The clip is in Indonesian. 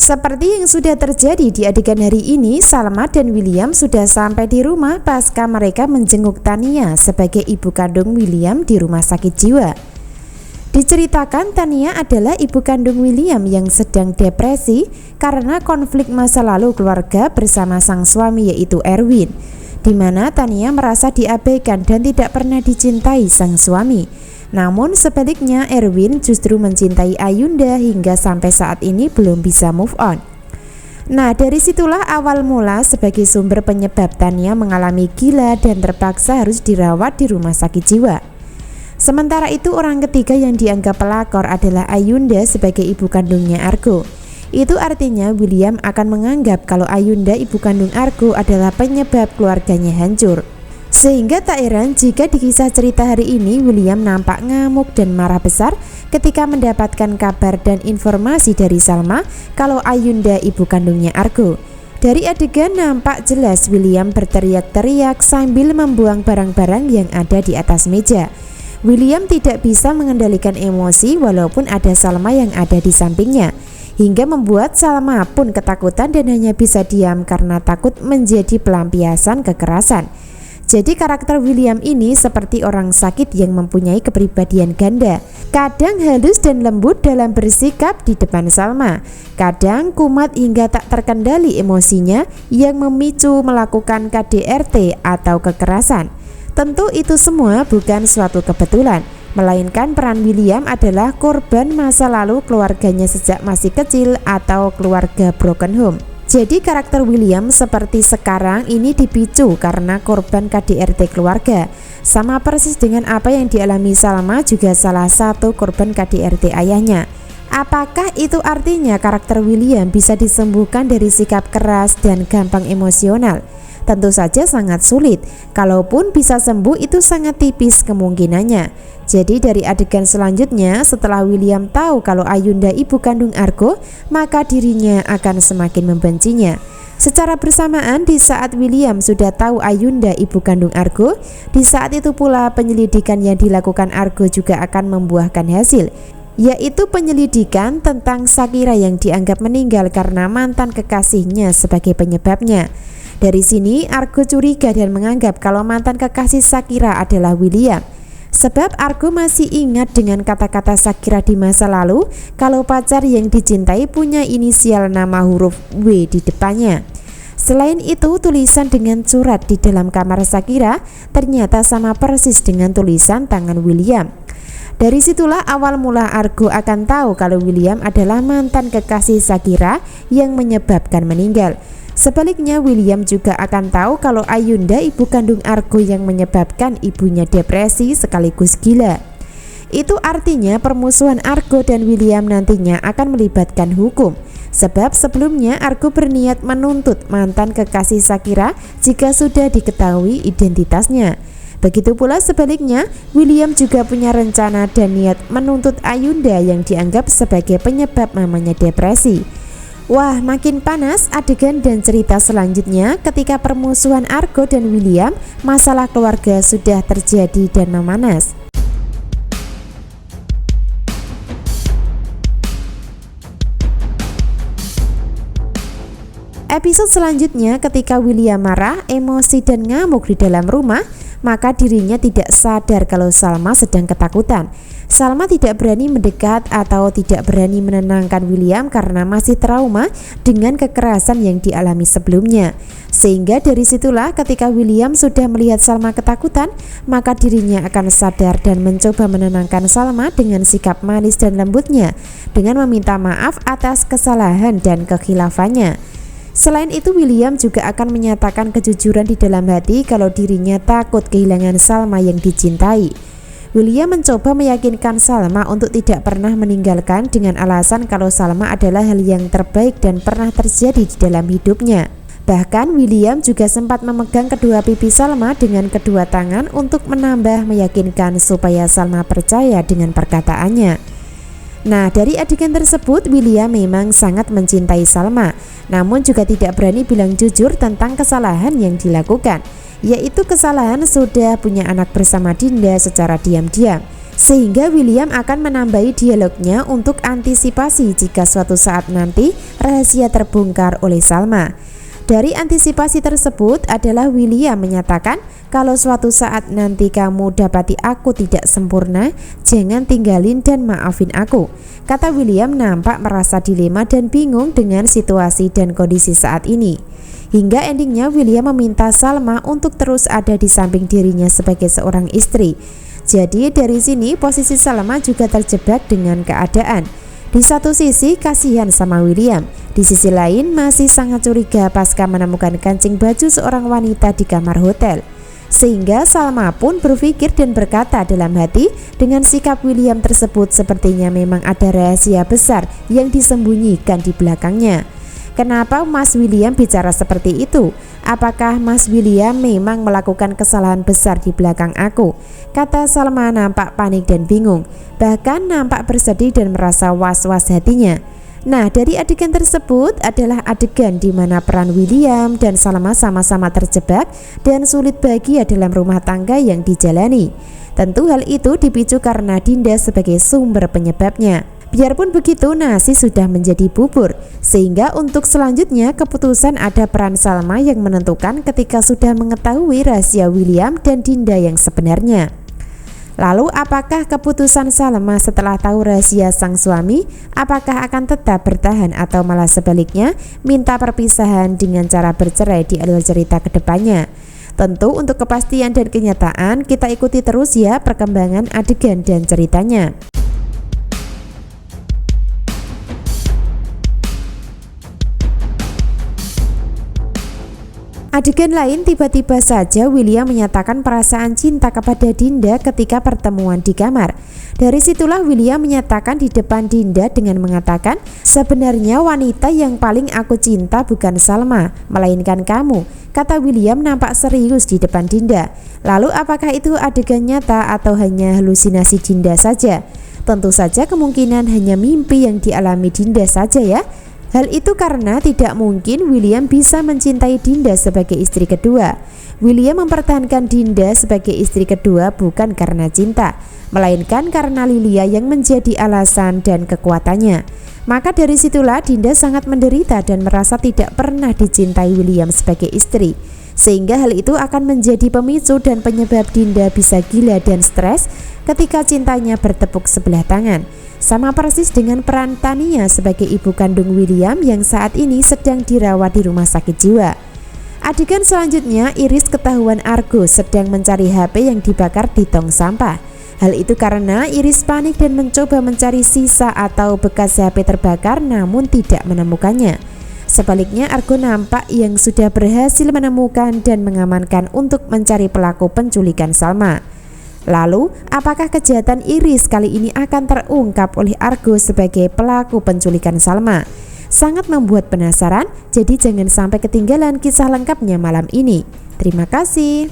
Seperti yang sudah terjadi di adegan hari ini, Salma dan William sudah sampai di rumah pasca mereka menjenguk Tania sebagai ibu kandung William di rumah sakit jiwa. Diceritakan Tania adalah ibu kandung William yang sedang depresi karena konflik masa lalu keluarga bersama sang suami yaitu Erwin, di mana Tania merasa diabaikan dan tidak pernah dicintai sang suami. Namun sebaliknya Erwin justru mencintai Ayunda hingga sampai saat ini belum bisa move on. Nah, dari situlah awal mula sebagai sumber penyebab Tania mengalami gila dan terpaksa harus dirawat di rumah sakit jiwa. Sementara itu orang ketiga yang dianggap pelakor adalah Ayunda sebagai ibu kandungnya Argo. Itu artinya William akan menganggap kalau Ayunda ibu kandung Argo adalah penyebab keluarganya hancur. Sehingga tak heran jika di kisah cerita hari ini William nampak ngamuk dan marah besar ketika mendapatkan kabar dan informasi dari Salma kalau Ayunda ibu kandungnya Argo. Dari adegan nampak jelas William berteriak-teriak sambil membuang barang-barang yang ada di atas meja. William tidak bisa mengendalikan emosi walaupun ada Salma yang ada di sampingnya, hingga membuat Salma pun ketakutan dan hanya bisa diam karena takut menjadi pelampiasan kekerasan. Jadi karakter William ini seperti orang sakit yang mempunyai kepribadian ganda. Kadang halus dan lembut dalam bersikap di depan Salma, kadang kumat hingga tak terkendali emosinya yang memicu melakukan KDRT atau kekerasan. Tentu itu semua bukan suatu kebetulan, melainkan peran William adalah korban masa lalu keluarganya sejak masih kecil atau keluarga broken home. Jadi karakter William seperti sekarang ini dipicu karena korban KDRT keluarga. Sama persis dengan apa yang dialami Salma, juga salah satu korban KDRT ayahnya. Apakah itu artinya karakter William bisa disembuhkan dari sikap keras dan gampang emosional? Tentu saja sangat sulit. Kalaupun bisa sembuh itu sangat tipis kemungkinannya. Jadi dari adegan selanjutnya setelah William tahu kalau Ayunda ibu kandung Argo, maka dirinya akan semakin membencinya. Secara bersamaan di saat William sudah tahu Ayunda ibu kandung Argo, di saat itu pula penyelidikan yang dilakukan Argo juga akan membuahkan hasil, yaitu penyelidikan tentang Shakira yang dianggap meninggal karena mantan kekasihnya sebagai penyebabnya. Dari sini Argo curiga dan menganggap kalau mantan kekasih Shakira adalah William. Sebab Argo masih ingat dengan kata-kata Shakira di masa lalu kalau pacar yang dicintai punya inisial nama huruf W di depannya. Selain itu tulisan dengan surat di dalam kamar Shakira ternyata sama persis dengan tulisan tangan William. Dari situlah awal mula Argo akan tahu kalau William adalah mantan kekasih Shakira yang menyebabkan meninggal. Sebaliknya William juga akan tahu kalau Ayunda ibu kandung Argo yang menyebabkan ibunya depresi sekaligus gila. Itu artinya permusuhan Argo dan William nantinya akan melibatkan hukum. Sebab sebelumnya Argo berniat menuntut mantan kekasih Shakira jika sudah diketahui identitasnya. Begitu pula sebaliknya, William juga punya rencana dan niat menuntut Ayunda yang dianggap sebagai penyebab mamanya depresi. Wah, makin panas adegan dan cerita selanjutnya ketika permusuhan Argo dan William, masalah keluarga sudah terjadi dan memanas. Episode selanjutnya ketika William marah, emosi dan ngamuk di dalam rumah, maka dirinya tidak sadar kalau Salma sedang ketakutan. Salma tidak berani mendekat atau tidak berani menenangkan William karena masih trauma dengan kekerasan yang dialami sebelumnya. Sehingga dari situlah ketika William sudah melihat Salma ketakutan, maka dirinya akan sadar dan mencoba menenangkan Salma dengan sikap manis dan lembutnya, dengan meminta maaf atas kesalahan dan kekhilafannya. Selain itu William juga akan menyatakan kejujuran di dalam hati kalau dirinya takut kehilangan Salma yang dicintai. William mencoba meyakinkan Salma untuk tidak pernah meninggalkan dengan alasan kalau Salma adalah hal yang terbaik dan pernah terjadi di dalam hidupnya. Bahkan William juga sempat memegang kedua pipi Salma dengan kedua tangan untuk menambah meyakinkan supaya Salma percaya dengan perkataannya. Nah, dari adegan tersebut William memang sangat mencintai Salma, namun juga tidak berani bilang jujur tentang kesalahan yang dilakukan, yaitu kesalahan sudah punya anak bersama Dinda secara diam-diam. Sehingga William akan menambahi dialognya untuk antisipasi jika suatu saat nanti rahasia terbongkar oleh Salma. Dari antisipasi tersebut adalah William menyatakan kalau suatu saat nanti kamu dapati aku tidak sempurna, jangan tinggalin dan maafin aku. Kata William nampak merasa dilema dan bingung dengan situasi dan kondisi saat ini. Hingga endingnya William meminta Salma untuk terus ada di samping dirinya sebagai seorang istri. Jadi dari sini posisi Salma juga terjebak dengan keadaan. Di satu sisi kasihan sama William, di sisi lain masih sangat curiga pasca menemukan kancing baju seorang wanita di kamar hotel. Sehingga Salma pun berpikir dan berkata dalam hati, dengan sikap William tersebut sepertinya memang ada rahasia besar yang disembunyikan di belakangnya. Kenapa Mas William bicara seperti itu? Apakah Mas William memang melakukan kesalahan besar di belakang aku? Kata Salma nampak panik dan bingung, bahkan nampak bersedih dan merasa was-was hatinya. Nah, dari adegan tersebut adalah adegan di mana peran William dan Salma sama-sama terjebak dan sulit bahagia dalam rumah tangga yang dijalani. Tentu hal itu dipicu karena Dinda sebagai sumber penyebabnya. Biarpun begitu, nasi sudah menjadi bubur, sehingga untuk selanjutnya keputusan ada peran Salma yang menentukan ketika sudah mengetahui rahasia William dan Dinda yang sebenarnya. Lalu apakah keputusan Salma setelah tahu rahasia sang suami? Apakah akan tetap bertahan atau malah sebaliknya minta perpisahan dengan cara bercerai di alur cerita kedepannya? Tentu untuk kepastian dan kenyataan kita ikuti terus ya perkembangan adegan dan ceritanya. Adegan lain, tiba-tiba saja William menyatakan perasaan cinta kepada Dinda ketika pertemuan di kamar. Dari situlah William menyatakan di depan Dinda dengan mengatakan, sebenarnya wanita yang paling aku cinta bukan Salma, melainkan kamu. Kata William nampak serius di depan Dinda. Lalu apakah itu adegan nyata atau hanya halusinasi Dinda saja? Tentu saja kemungkinan hanya mimpi yang dialami Dinda saja ya. Hal itu karena tidak mungkin William bisa mencintai Dinda sebagai istri kedua. William mempertahankan Dinda sebagai istri kedua bukan karena cinta, melainkan karena Lilia yang menjadi alasan dan kekuatannya. Maka dari situlah Dinda sangat menderita dan merasa tidak pernah dicintai William sebagai istri. Sehingga hal itu akan menjadi pemicu dan penyebab Dinda bisa gila dan stres ketika cintanya bertepuk sebelah tangan. Sama persis dengan peran Tania sebagai ibu kandung William yang saat ini sedang dirawat di rumah sakit jiwa. Adegan selanjutnya, Iris ketahuan Argo sedang mencari HP yang dibakar di tong sampah. Hal itu karena Iris panik dan mencoba mencari sisa atau bekas HP terbakar namun tidak menemukannya. Sebaliknya Argo nampak yang sudah berhasil menemukan dan mengamankan untuk mencari pelaku penculikan Salma. Lalu, apakah kejahatan Iris kali ini akan terungkap oleh Argo sebagai pelaku penculikan Salma? Sangat membuat penasaran, jadi jangan sampai ketinggalan kisah lengkapnya malam ini. Terima kasih.